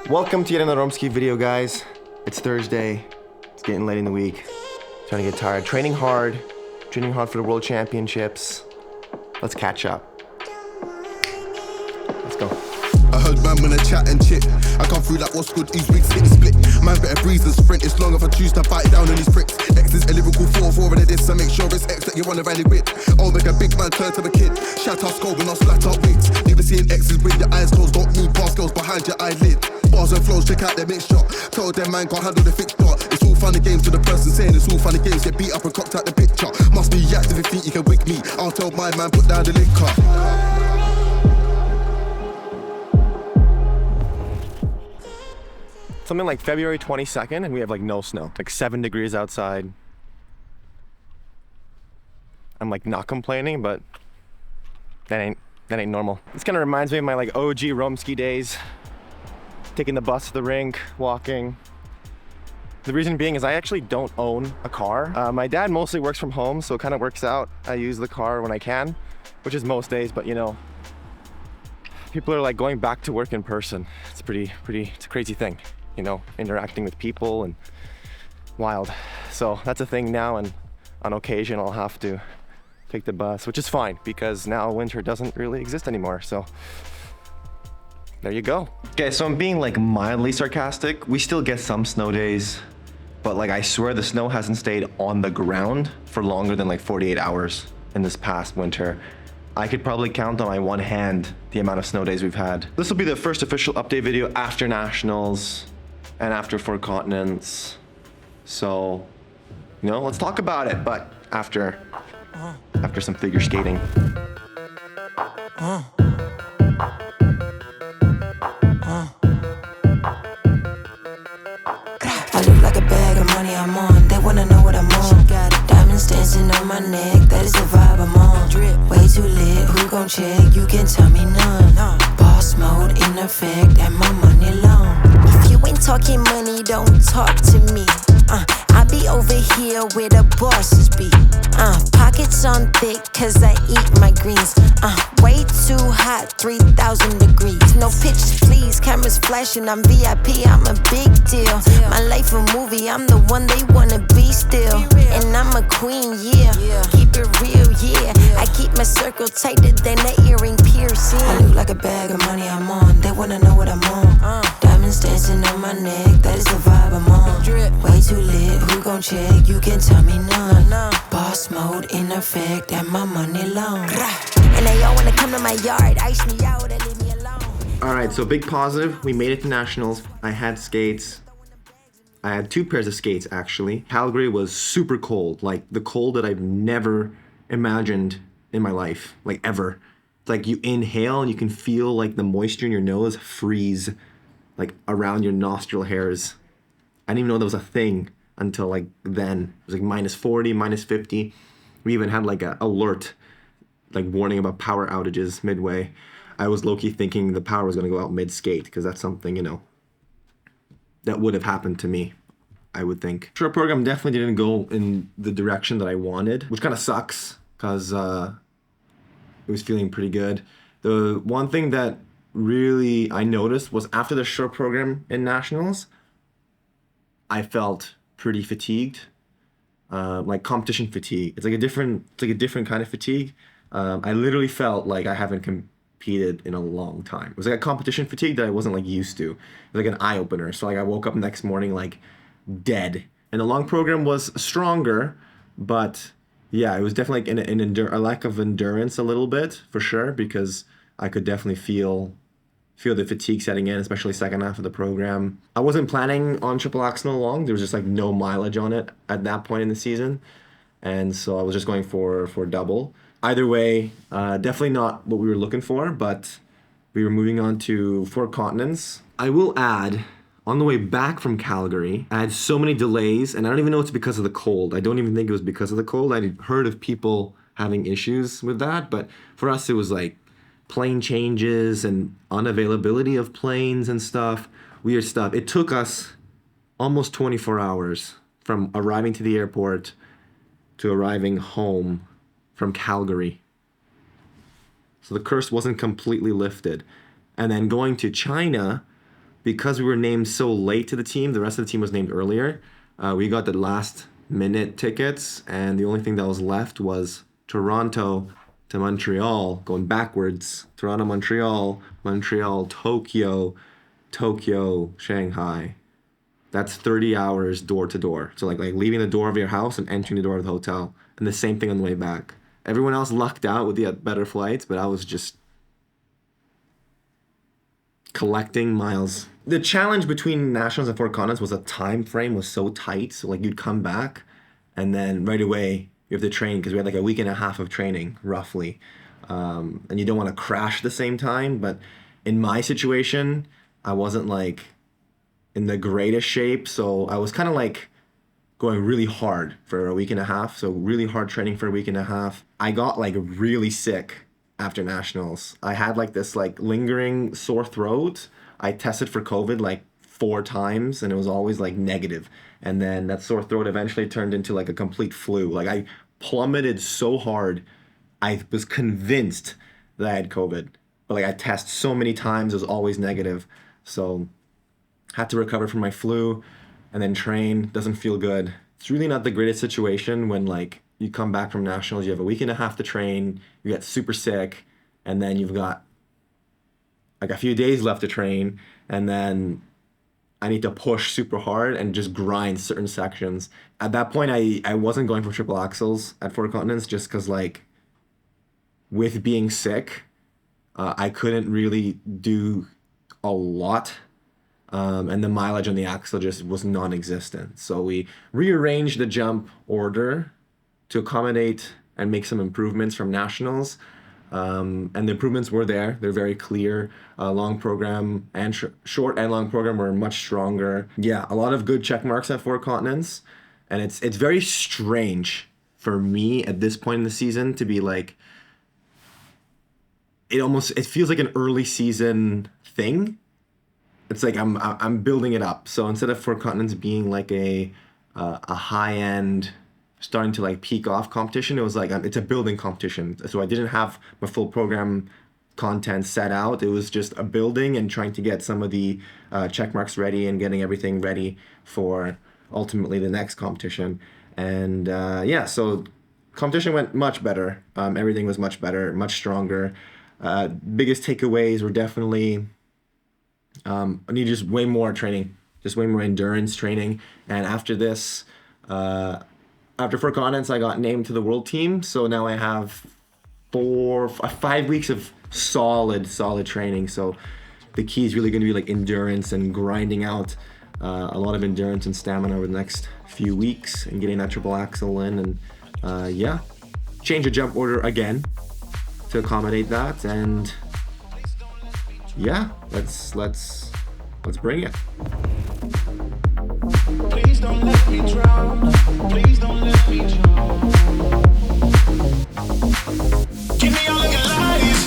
Welcome to yet another Romsky video, guys. It's Thursday. It's getting late in the week. Starting to get tired. Training hard for the World Championships. Let's catch up. Let's go. I heard man when I chat and chit. I come through like what's good, these wigs hit the split. Man better breeze than sprint, it's long if I choose to bite down on these pricks. X is a lyrical 4-4 and this, so make sure it's X that you wanna rally with. Oh, make a big man turn to a kid. Shout out skull when I splat out wigs. Never seeing X's with your eyes closed, don't move past girls behind your eyelid. Bars and flows, check out their mixture. Tell them man can't handle the fixture. It's all fun and games to the person saying it's all fun and games. Get beat up and cocked out the picture. Must be active if you think you can wig me. I'll tell my man put down the liquor. Something like February 22nd and we have like no snow. Like 7 degrees outside. I'm like not complaining, but that ain't normal. This kind of reminds me of my like OG Romsky days. Taking the bus to the rink, walking. The reason being is I actually don't own a car. My dad mostly works from home, so it kind of works out. I use the car when I can, which is most days, but you know, people are like going back to work in person. It's it's a crazy thing, you know, interacting with people and wild. So that's a thing now, and on occasion I'll have to take the bus, which is fine because now winter doesn't really exist anymore. So there you go. Okay, so I'm being like mildly sarcastic. We still get some snow days, but like I swear the snow hasn't stayed on the ground for longer than like 48 hours in this past winter. I could probably count on my one hand the amount of snow days we've had. This will be the first official update video after Nationals and after Four Continents. So, you know, let's talk about it, but after some figure skating. I look like a bag of money I'm on. They wanna know what I'm on. Diamonds dancing on my neck, that is the vibe I'm on. Way too lit, who gon' check? You can tell me none. Boss mode in effect, and my money long. If you ain't talking money, don't talk to me. I be over here where the bosses be. Pockets on thick, cause I eat my greens. Way too hot, 3,000 degrees. No pictures, please, cameras flashing, I'm VIP, I'm a big deal. My life a movie, I'm the one they wanna be still. And I'm a queen, yeah. Keep it real, yeah. I keep my circle tighter than the earring piercing. I look like a bag of money I'm on. They wanna know what I'm on. Diamonds dancing on my neck, that is the vibe I'm on. Way too lit, who gon' check? You can tell me none. Boss mode in effect, and my money long. And they all wanna come to my yard, ice me out and leave me alone. All right, so big positive. We made it to Nationals. I had skates. I had 2 pairs of skates, actually. Calgary was super cold, like the cold that I've never imagined in my life, like ever. It's like you inhale and you can feel like the moisture in your nose freeze, like around your nostril hairs. I didn't even know that was a thing until like then. It was like minus 40, minus 50. We even had like an alert, like warning about power outages midway. I was low-key thinking the power was gonna go out mid-skate because that's something, you know, that would have happened to me, I would think. Short program definitely didn't go in the direction that I wanted, which kind of sucks because it was feeling pretty good. The one thing that really I noticed was after the short program in Nationals, I felt pretty fatigued, like competition fatigue. It's like a different kind of fatigue. I literally felt like I haven't competed in a long time. It was like a competition fatigue that I wasn't like used to. It was like an eye opener. So like I woke up next morning like dead. And the long program was stronger, but yeah, it was definitely like a lack of endurance a little bit for sure, because I could definitely feel the fatigue setting in, especially second half of the program. I wasn't planning on triple axel long. There was just like no mileage on it at that point in the season. And so I was just going for double. Either way, definitely not what we were looking for, but we were moving on to Four Continents. I will add, on the way back from Calgary, I had so many delays, and I don't even know it's because of the cold. I don't even think it was because of the cold. I'd heard of people having issues with that, but for us it was like plane changes and unavailability of planes and stuff, weird stuff. It took us almost 24 hours from arriving to the airport to arriving home from Calgary. So the curse wasn't completely lifted. And then going to China because we were named so late to the team, the rest of the team was named earlier. We got the last minute tickets, and the only thing that was left was Toronto to Montreal, going backwards. Toronto, Montreal, Montreal, Tokyo, Tokyo, Shanghai. That's 30 hours door to door. So like leaving the door of your house and entering the door of the hotel. And the same thing on the way back. Everyone else lucked out with the better flights, but I was just collecting miles. The challenge between Nationals and Four Continents was the time frame was so tight. So like you'd come back and then right away you have to train because we had like a week and a half of training roughly. And you don't want to crash at the same time. But in my situation, I wasn't like in the greatest shape. So I was kind of like going really hard for a week and a half. So really hard training for a week and a half. I got like really sick after Nationals. I had like this like lingering sore throat. I tested for COVID like 4 times and it was always like negative. And then that sore throat eventually turned into like a complete flu. Like I plummeted so hard. I was convinced that I had COVID. But like I tested so many times, it was always negative. So had to recover from my flu and then train. Doesn't feel good. It's really not the greatest situation when like you come back from Nationals, you have a week and a half to train, you get super sick, and then you've got like a few days left to train, and then I need to push super hard and just grind certain sections. At that point, I wasn't going for triple axels at Four Continents just because like with being sick, I couldn't really do a lot. And the mileage on the axle just was non-existent. So we rearranged the jump order to accommodate and make some improvements from Nationals. And the improvements were there. They're very clear. Long program and short and long program were much stronger. Yeah, a lot of good check marks at Four Continents. And it's very strange for me at this point in the season to be like, it feels like an early season thing. It's like I'm building it up. So instead of Four Continents being like a high end, starting to like peak off competition, it was like it's a building competition. So I didn't have my full program content set out. It was just a building and trying to get some of the check marks ready and getting everything ready for ultimately the next competition. And yeah, so competition went much better. Everything was much better, much stronger. Biggest takeaways were definitely I need just way more training, just way more endurance training. And after this, after Four Continents, I got named to the world team. So now I have 5 weeks of solid training. So the key is really going to be like endurance and grinding out a lot of endurance and stamina over the next few weeks and getting that triple axel in. And yeah, change the jump order again to accommodate that. And yeah, let's bring it. Please don't let me drown. Please don't let me drown. Give me all of your lies,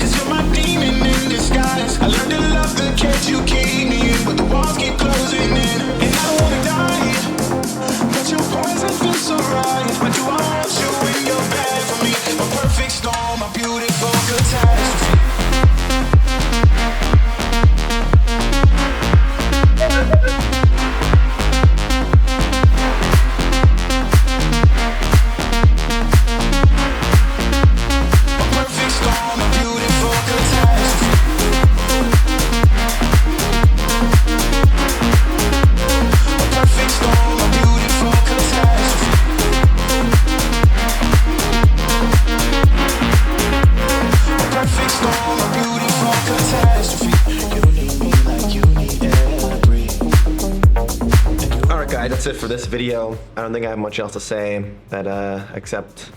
'cause you're my demon in disguise. I learned to love the cage you keep me in, but the walls keep closing in. And I don't wanna die, but your poison feels so right. Why do I want you when you're bad for me? My perfect storm, my beautiful catastrophe. That's it for this video. I don't think I have much else to say except,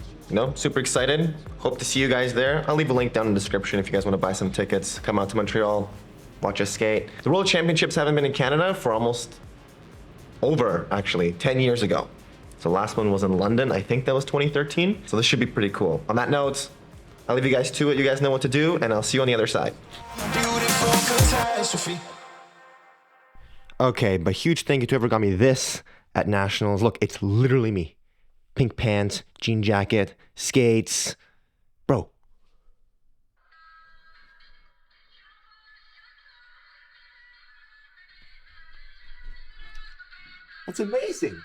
super excited. Hope to see you guys there. I'll leave a link down in the description if you guys want to buy some tickets. Come out to Montreal, watch us skate. The World Championships haven't been in Canada for almost 10 years ago. So the last one was in London. I think that was 2013. So this should be pretty cool. On that note, I'll leave you guys to it. You guys know what to do, and I'll see you on the other side. Okay, but huge thank you to whoever got me this at Nationals. Look, it's literally me. Pink pants, jean jacket, skates. Bro, That's amazing.